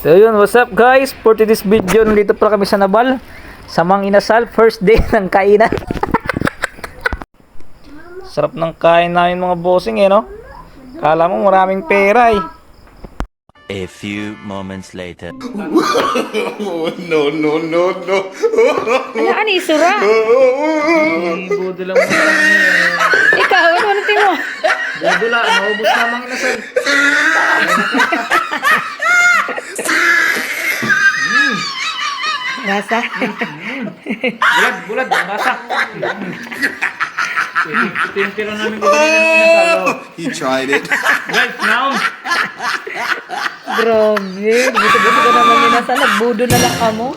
So yun, what's up guys? For today's video, nandito pala kami sa Nabal, sa Mang Inasal, first day ng kainan. Sarap ng kain namin mga bossing eh, no? Kala mo maraming pera eh. A few moments later. Oh, no, no, no, no. Ala, ani, sura. Bodo lang mo eh. Ikaw, ano tingin mo? Bodo lang, naubos na Mang Inasal. Rasa. Bulad, basa. Ito yung tira namin ko kanina ng Inasal. You tried it. Guys, now, Grabe. Buto-buto ka naman inasal. Nagbudo na lang ka mo.